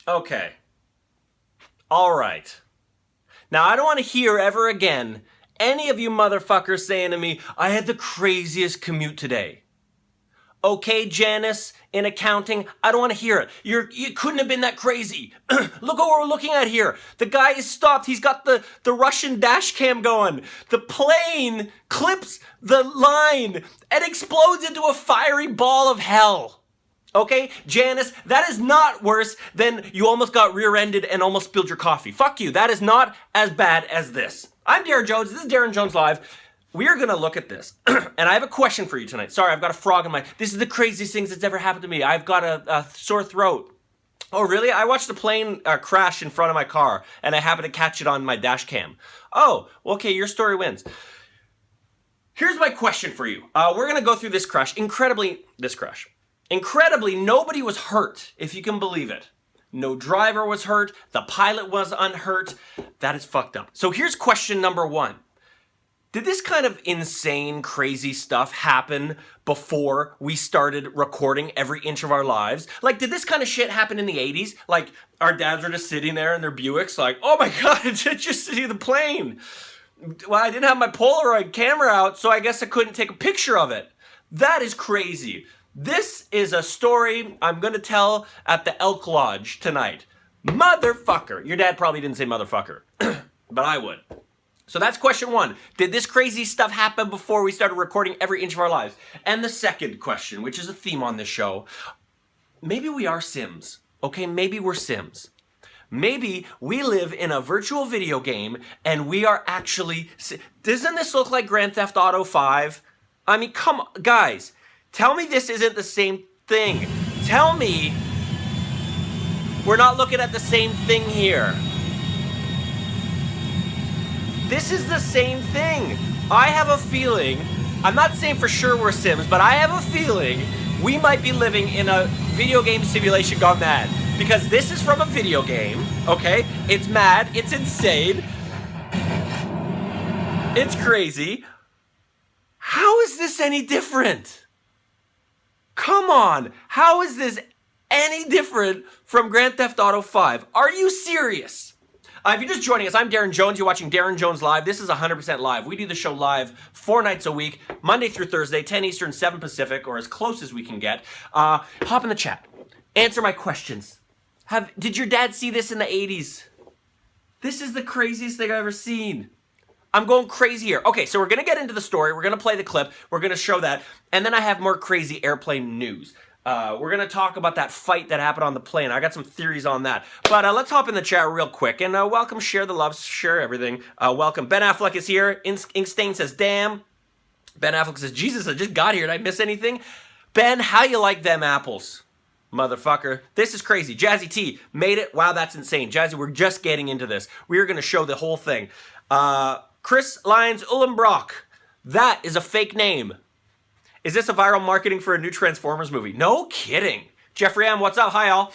Okay. All right. Now, I don't want to hear ever again any of you motherfuckers saying to me, I had the craziest commute today. Okay, Janice, in accounting, I don't want to hear it. You couldn't have been that crazy. Look what we're looking at here. The guy is stopped. He's got the Russian dash cam going. The plane clips the line and explodes into a fiery ball of hell. Okay, Janice, that is not worse than you almost got rear-ended and almost spilled your coffee. Fuck you. That is not as bad as this. I'm Daryn.Jones. This is Daryn.Jones Live. We are going to look at this, and I have a question for you tonight. Sorry, I've got a frog in my... This is the craziest things that's ever happened to me. I've got a sore throat. Oh, really? I watched a plane crash in front of my car, and I happened to catch it on my dash cam. Oh, well, okay, your story wins. Here's my question for you. We're going to go through this crash. Incredibly, nobody was hurt, if you can believe it. No driver was hurt. The pilot was unhurt. That is fucked up. So here's question number one. Did this kind of insane, crazy stuff happen before we started recording every inch of our lives? Like, did this kind of shit happen in the 80s? Like, our dads were just sitting there in their Buicks like, oh my God, just see the plane. Well, I didn't have my Polaroid camera out, so I guess I couldn't take a picture of it. That is crazy. This is a story I'm going to tell at the Elk Lodge tonight. Motherfucker. Your dad probably didn't say motherfucker, but I would. So that's question one. Did this crazy stuff happen before we started recording every inch of our lives? And the second question, which is a theme on this show, maybe we are Sims, okay? Maybe we're Sims. Maybe we live in a virtual video game and we are actually... Doesn't this look like Grand Theft Auto 5? I mean, come on, guys. Tell me this isn't the same thing. Tell me we're not looking at the same thing here. This is the same thing. I have a feeling, I'm not saying for sure we're Sims, but I have a feeling we might be living in a video game simulation gone mad. Because this is from a video game, okay? It's mad, it's insane, it's crazy. How is this any different? Come on, how is this any different from Grand Theft Auto 5? Are you serious? If you're just joining us, I'm Daryn.Jones. You're watching Daryn.Jones Live. This is 100% live. We do the show live 4 nights a week, Monday through Thursday, 10 Eastern, 7 Pacific, or as close as we can get. Hop in the chat. Answer my questions. Did your dad see this in the 80s? This is the craziest thing I've ever seen. I'm going crazy here. Okay, so we're going to get into the story. We're going to play the clip. We're going to show that. And then I have more crazy airplane news. We're going to talk about that fight that happened on the plane. I got some theories on that. But let's hop in the chat real quick. And welcome, share the love, share everything. Welcome. Ben Affleck is here. Inkstain says, damn. Ben Affleck says, Jesus, I just got here. Did I miss anything? Ben, how you like them apples? Motherfucker. This is crazy. Jazzy T made it. Wow, that's insane. Jazzy, we're just getting into this. We are going to show the whole thing. Chris Lyons Ullenbrock. That is a fake name. Is this a viral marketing for a new Transformers movie? No kidding. Jeffrey M, what's up? Hi, all.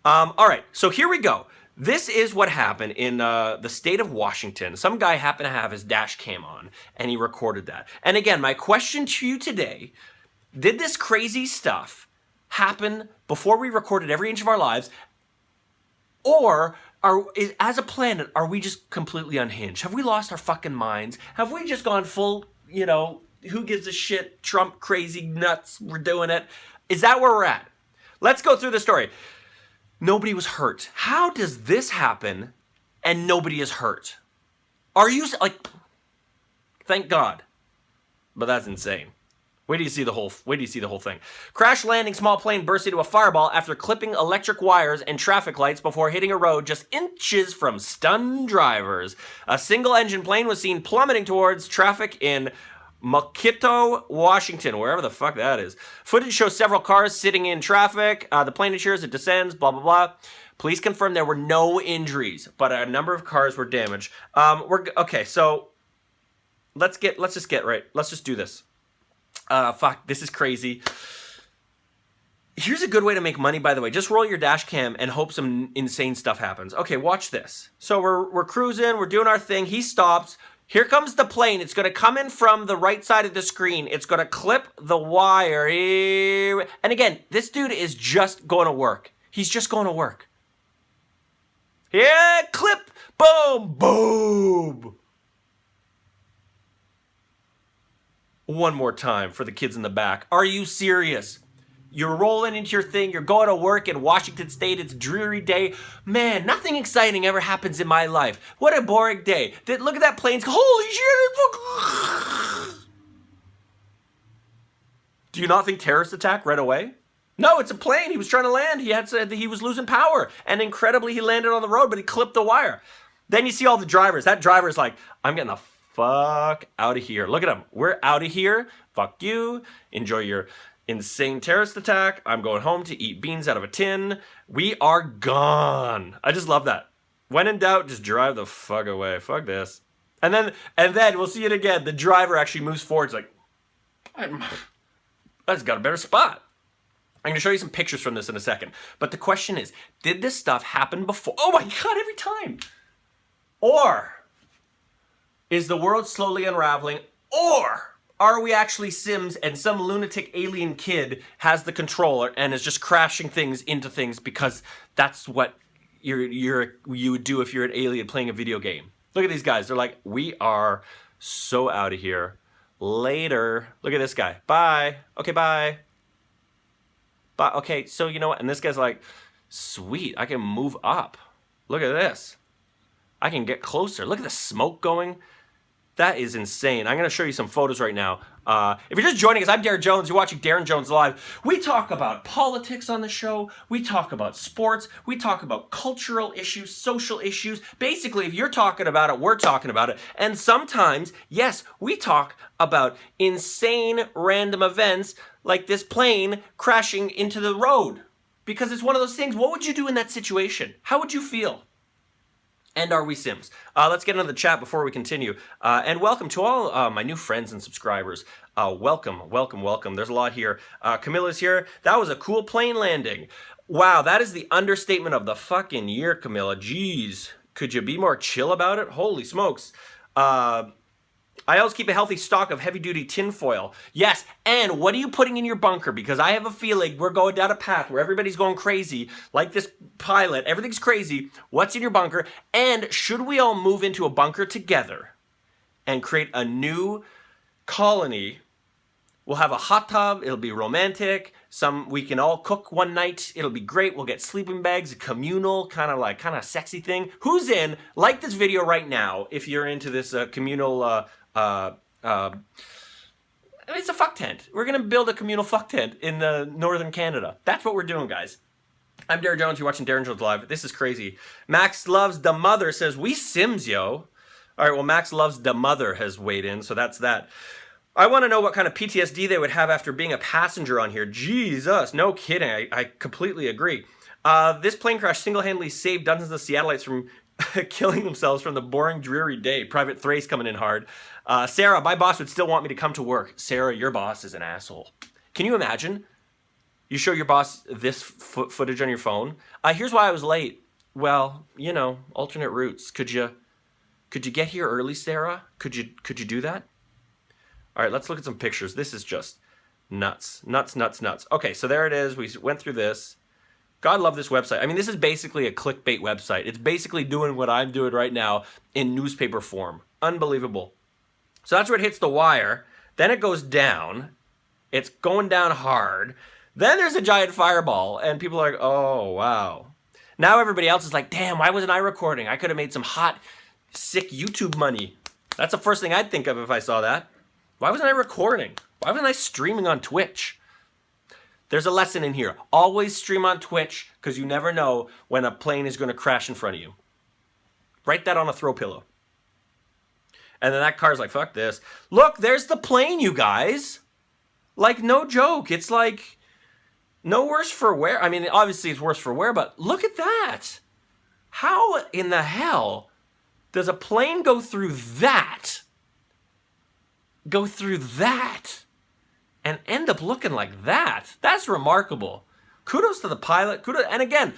All right, so here we go. This is what happened in the state of Washington. Some guy happened to have his dash cam on, and he recorded that. And again, my question to you today, did this crazy stuff happen before we recorded every inch of our lives? Or, as a planet, are we just completely unhinged? Have we lost our fucking minds? Have we just gone full, who gives a shit, Trump crazy nuts, we're doing it? Is that where we're at? Let's go through the story. Nobody was hurt. How does this happen and nobody is hurt? Are you, thank God. But that's insane. Wait till you see the whole thing. Crash landing small plane burst into a fireball after clipping electric wires and traffic lights before hitting a road just inches from stunned drivers. A single engine plane was seen plummeting towards traffic in Mukilteo, Washington, wherever the fuck that is. Footage shows several cars sitting in traffic. The plane ensures it descends, blah, blah, blah. Police confirmed there were no injuries, but a number of cars were damaged. Okay, so let's just get right. Let's just do this. Fuck, this is crazy. Here's a good way to make money, by the way. Just roll your dash cam and hope some insane stuff happens. Okay, watch this. So we're cruising, we're doing our thing. He stops. Here comes the plane. It's going to come in from the right side of the screen. It's going to clip the wire. And again, this dude is just going to work. He's just going to work. Yeah, clip, boom, boom. One more time for the kids in the back. Are you serious? You're rolling into your thing. You're going to work in Washington State. It's a dreary day. Man, nothing exciting ever happens in my life. What a boring day. Look at that plane. Holy shit. Do you not think terrorist attack right away? No, it's a plane. He was trying to land. He had said that he was losing power. And incredibly, he landed on the road, but he clipped the wire. Then you see all the drivers. That driver's like, I'm getting the fuck out of here. Look at him. We're out of here. Fuck you. Enjoy your insane terrorist attack. I'm going home to eat beans out of a tin. We are gone. I just love that. When in doubt, just drive the fuck away. Fuck this. And then we'll see it again. The driver actually moves forward. It's like, I just got a better spot. I'm going to show you some pictures from this in a second. But the question is, did this stuff happen before? Oh my God, every time. Or is the world slowly unraveling? Or are we actually Sims and some lunatic alien kid has the controller and is just crashing things into things because that's what you would do if you're an alien playing a video game? Look at these guys. They're like, we are so out of here. Later. Look at this guy. Bye. Okay, bye. Bye. Okay, so you know what? And this guy's like, sweet, I can move up. Look at this. I can get closer. Look at the smoke going. That is insane. I'm going to show you some photos right now. If you're just joining us, I'm Daryn.Jones. You're watching Daryn.Jones Live. We talk about politics on the show. We talk about sports. We talk about cultural issues, social issues. Basically, if you're talking about it, we're talking about it. And sometimes, yes, we talk about insane random events like this plane crashing into the road. Because it's one of those things. What would you do in that situation? How would you feel? And are we Sims? Let's get into the chat before we continue. And welcome to all my new friends and subscribers. Welcome, welcome, welcome. There's a lot here. Camilla's here. That was a cool plane landing. Wow, that is the understatement of the fucking year, Camilla. Jeez. Could you be more chill about it? Holy smokes. I always keep a healthy stock of heavy-duty tinfoil. Yes, and what are you putting in your bunker? Because I have a feeling we're going down a path where everybody's going crazy, like this pilot. Everything's crazy. What's in your bunker? And should we all move into a bunker together and create a new colony? We'll have a hot tub. It'll be romantic. We can all cook one night. It'll be great. We'll get sleeping bags, a communal, kind of sexy thing. Who's in? Like this video right now if you're into this communal. It's a fuck tent. We're gonna build a communal fuck tent in northern Canada. That's what we're doing, guys. I'm Daryn.Jones. You're watching Daryn.Jones Live. This is crazy. Max Loves the Mother says, we Sims, yo. All right, well, Max Loves the Mother has weighed in, so that's that. I want to know what kind of PTSD they would have after being a passenger on here. Jesus, no kidding. I completely agree. This plane crash single-handedly saved dozens of Seattleites from killing themselves from the boring, dreary day. Private Thrace coming in hard. Sarah, my boss would still want me to come to work. Sarah, your boss is an asshole. Can you imagine? You show your boss this footage on your phone. Here's why I was late. Well, you know, alternate routes. Could you get here early, Sarah? Could you do that? All right, let's look at some pictures. This is just nuts, nuts, nuts, nuts. Okay, so there it is. We went through this. God love this website. I mean, this is basically a clickbait website. It's basically doing what I'm doing right now in newspaper form. Unbelievable. So that's where it hits the wire. Then it goes down. It's going down hard. Then there's a giant fireball, and people are like, oh, wow. Now everybody else is like, damn, why wasn't I recording? I could have made some hot, sick YouTube money. That's the first thing I'd think of if I saw that. Why wasn't I recording? Why wasn't I streaming on Twitch? There's a lesson in here. Always stream on Twitch, because you never know when a plane is going to crash in front of you. Write that on a throw pillow. And then that car's like, fuck this. Look, there's the plane, you guys. Like, no joke. It's like, no worse for wear. I mean, obviously it's worse for wear, but look at that. How in the hell does a plane go through that? Go through that? And end up looking like that? That's remarkable. Kudos to the pilot. Kudos. And again,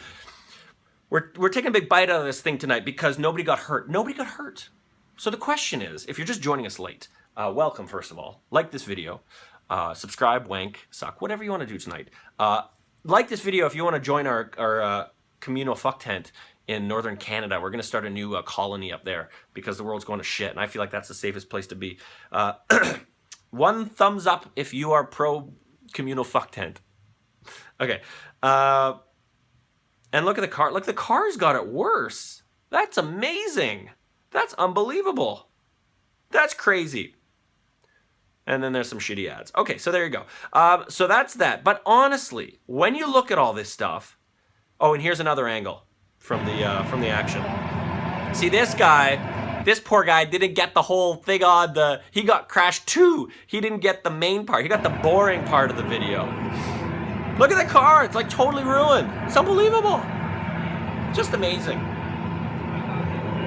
we're taking a big bite out of this thing tonight because nobody got hurt. Nobody got hurt. So the question is, if you're just joining us late, welcome, first of all. Like this video. Subscribe, wank, suck, whatever you want to do tonight. Like this video if you want to join our communal fuck tent in northern Canada. We're going to start a new colony up there because the world's going to shit, and I feel like that's the safest place to be. 1 thumbs up if you are pro communal fuck tent. Okay. And look at the car. Look, the car's got it worse. That's amazing. That's unbelievable. That's crazy. And then there's some shitty ads. Okay, so there you go. So that's that. But honestly, when you look at all this stuff, oh, and here's another angle from the action. See, this poor guy didn't get the whole thing on the. He got crashed too. He didn't get the main part. He got the boring part of the video. Look at the car. It's like totally ruined. It's unbelievable. Just amazing.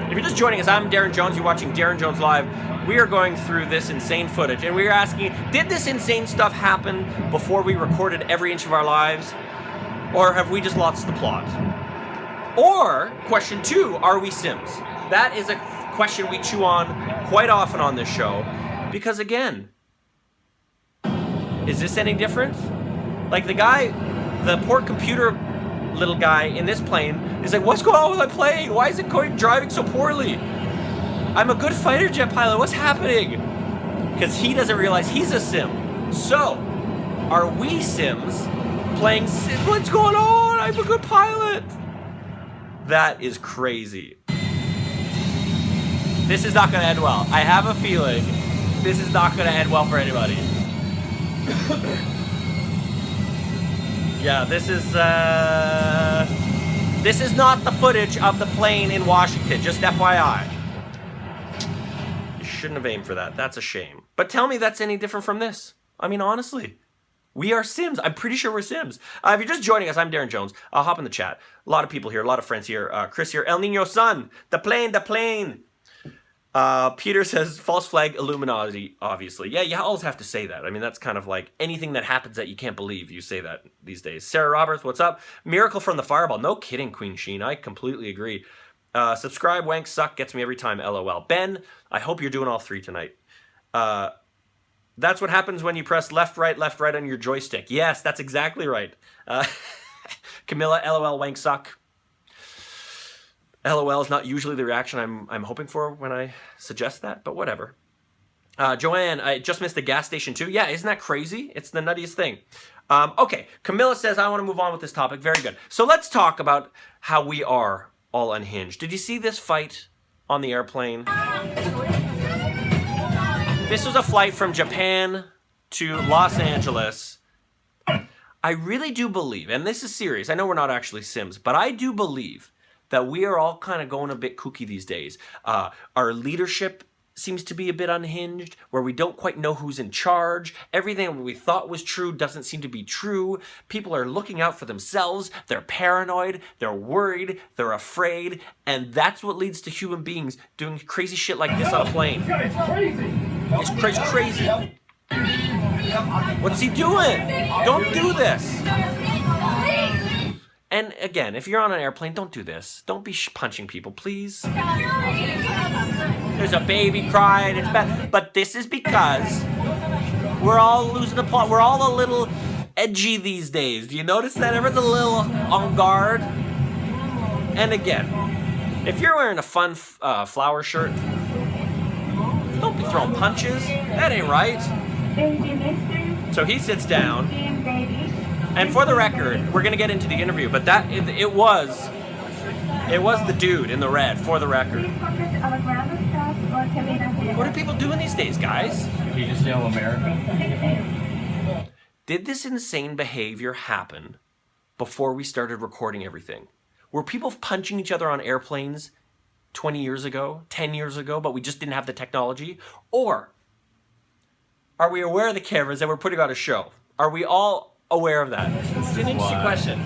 If you're just joining us, I'm Daryn.Jones. You're watching Daryn.Jones Live. We are going through this insane footage, and we are asking, did this insane stuff happen before we recorded every inch of our lives? Or have we just lost the plot? Or, question 2, are we Sims? That is a question we chew on quite often on this show. Because again, is this any different? Like the poor computer little guy in this plane is like, what's going on with my plane? Why is it driving so poorly? I'm a good fighter jet pilot. What's happening? Because he doesn't realize he's a sim. So, are we Sims playing sim? What's going on? I'm a good pilot. That is crazy. This is not going to end well. I have a feeling this is not going to end well for anybody. Yeah, this is not the footage of the plane in Washington, just FYI. You shouldn't have aimed for that. That's a shame. But tell me that's any different from this. I mean, honestly, we are Sims. I'm pretty sure we're Sims. If you're just joining us, I'm Daryn.Jones. I'll hop in the chat. A lot of people here, a lot of friends here. Chris here. El Nino Son. The plane. Peter says, false flag Illuminati, obviously. Yeah, you always have to say that. I mean, that's kind of like anything that happens that you can't believe, you say that these days. Sarah Roberts, what's up? Miracle from the Fireball. No kidding, Queen Sheen. I completely agree. Subscribe, wank, suck, gets me every time, LOL. Ben, I hope you're doing all 3 tonight. That's what happens when you press left, right on your joystick. Yes, that's exactly right. Camilla, LOL, wank, suck. LOL is not usually the reaction I'm hoping for when I suggest that, but whatever. Joanne, I just missed the gas station too. Yeah, isn't that crazy? It's the nuttiest thing. Okay, Camilla says, I want to move on with this topic. Very good. So let's talk about how we are all unhinged. Did you see this fight on the airplane? This was a flight from Japan to Los Angeles. I really do believe, and this is serious, I know we're not actually Sims, but I do believe that we are all kind of going a bit kooky these days. Our leadership seems to be a bit unhinged, where we don't quite know who's in charge. Everything we thought was true doesn't seem to be true. People are looking out for themselves. They're paranoid. They're worried. They're afraid. And that's what leads to human beings doing crazy shit like this on a plane. It's crazy. It's crazy. What's he doing? Don't do this. And again, if you're on an airplane, don't do this. Don't be punching people, please. There's a baby crying. It's bad. But this is because we're all losing the plot. We're all a little edgy these days. Do you notice that? Everyone's a little on guard. And again, if you're wearing a fun flower shirt, don't be throwing punches. That ain't right. So he sits down. And for the record, we're gonna get into the interview, but it was the dude in the red. For the record, what are people doing these days, guys? Can you just yell America? Did this insane behavior happen before we started recording everything? Were people punching each other on airplanes 20 years ago, 10 years ago, but we just didn't have the technology? Or are we aware of the cameras that we're putting on a show? Are we all aware of that? It's an interesting question.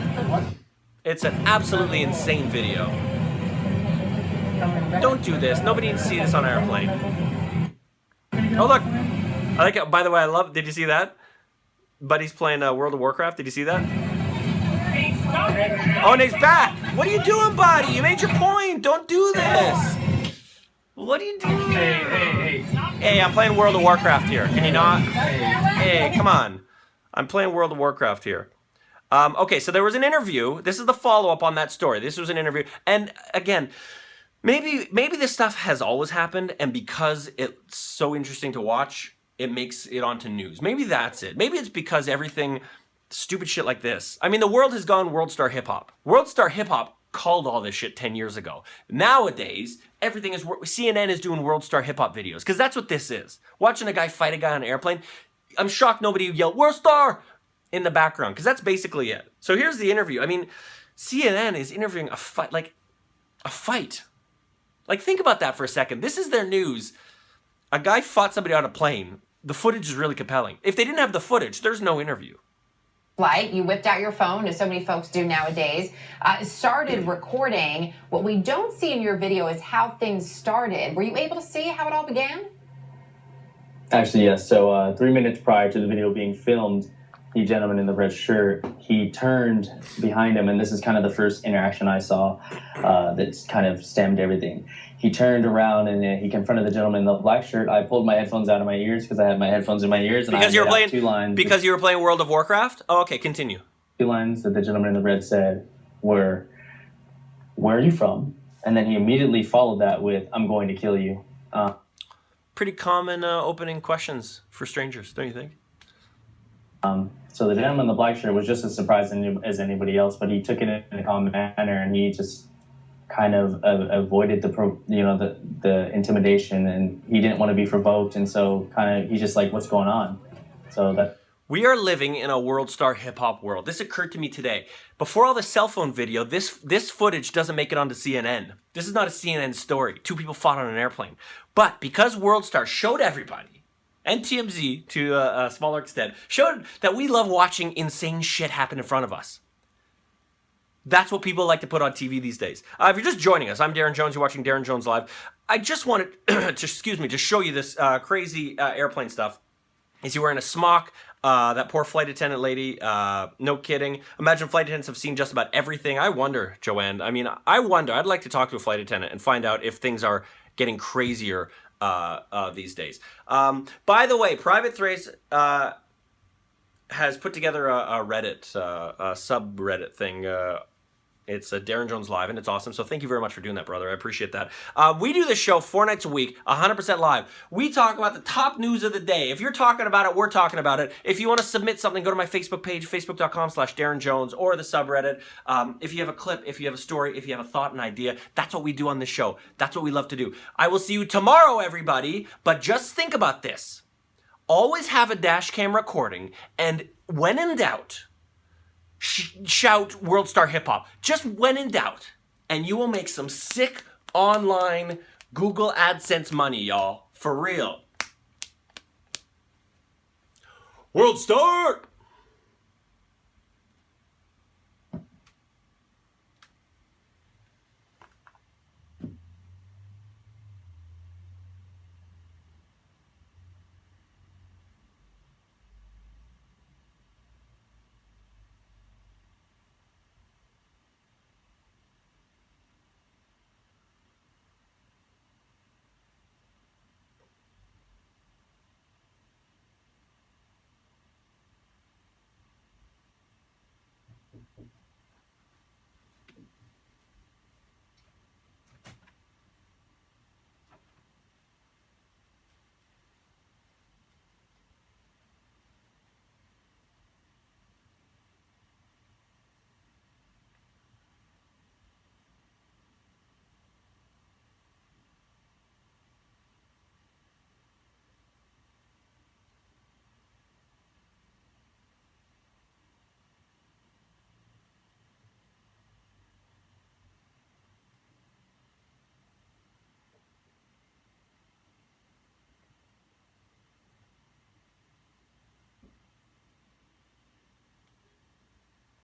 It's an absolutely insane video. Don't do this. Nobody needs to see this on an airplane. Oh look, I like it. By the way, did you see that? Buddy's playing World of Warcraft. Did you see that? Oh, and he's back. What are you doing, buddy? You made your point. Don't do this. What are you doing? Hey, I'm playing World of Warcraft here. Can you not? Hey, come on. I'm playing World of Warcraft here. Okay, so there was an interview. This is the follow-up on that story. This was an interview. And again, maybe this stuff has always happened, and because it's so interesting to watch, it makes it onto news. Maybe that's it. Maybe it's because everything, stupid shit like this. I mean, the world has gone World Star Hip Hop. World Star Hip Hop called all this shit 10 years ago. Nowadays, everything is, CNN is doing World Star Hip Hop videos, because that's what this is. Watching a guy fight a guy on an airplane, I'm shocked nobody yelled, World Star! In the background, because that's basically it. So here's the interview. I mean, CNN is interviewing a fight, like a fight. Like, think about that for a second. This is their news. A guy fought somebody on a plane. The footage is really compelling. If they didn't have the footage, there's no interview. Flight, you whipped out your phone, as so many folks do nowadays, started recording. What we don't see in your video is how things started. Were you able to see how it all began? Actually, yes. So 3 minutes prior to the video being filmed, the gentleman in the red shirt, he turned behind him, and this is kind of the first interaction I saw that's kind of stemmed everything. He turned around and he confronted the gentleman in the black shirt. I pulled my headphones out of my ears because I had my headphones in my ears, and Because I you were made out playing 2 lines. Because you were playing World of Warcraft? Oh, okay, continue. 2 lines that the gentleman in the red said were, "Where are you from?" And then he immediately followed that with, "I'm going to kill you." Pretty common opening questions for strangers, don't you think? So the gentleman in the black shirt was just as surprised as anybody else, but he took it in a calm manner, and he just kind of avoided the intimidation, and he didn't want to be provoked, and so he's just like, "What's going on?" So that. We are living in a World Star Hip Hop world. This occurred to me today. Before all the cell phone video, this footage doesn't make it onto CNN. This is not a CNN story. 2 people fought on an airplane. But because World Star showed everybody, and TMZ to a smaller extent, showed that we love watching insane shit happen in front of us. That's what people like to put on TV these days. If you're just joining us, I'm Daryn.Jones. You're watching Daryn.Jones Live. I just wanted to show you this crazy airplane stuff. Is he wearing a smock? That poor flight attendant lady, no kidding. Imagine flight attendants have seen just about everything. I wonder, Joanne. I mean, I'd like to talk to a flight attendant and find out if things are getting crazier these days. By the way, Private Thrace has put together a Reddit, a subreddit thing. It's a Daryn.Jones Live, and it's awesome. So thank you very much for doing that, brother. I appreciate that. We do this show 4 nights a week, 100% live. We talk about the top news of the day. If you're talking about it, we're talking about it. If you want to submit something, go to my Facebook page, facebook.com/Daryn.Jones, or the subreddit. If you have a clip, if you have a story, if you have a thought, an idea, that's what we do on this show. That's what we love to do. I will see you tomorrow, everybody. But just think about this. Always have a dash cam recording, and when in doubt, shout World Star Hip Hop. Just when in doubt. And you will make some sick online Google AdSense money, y'all. For real. World Star!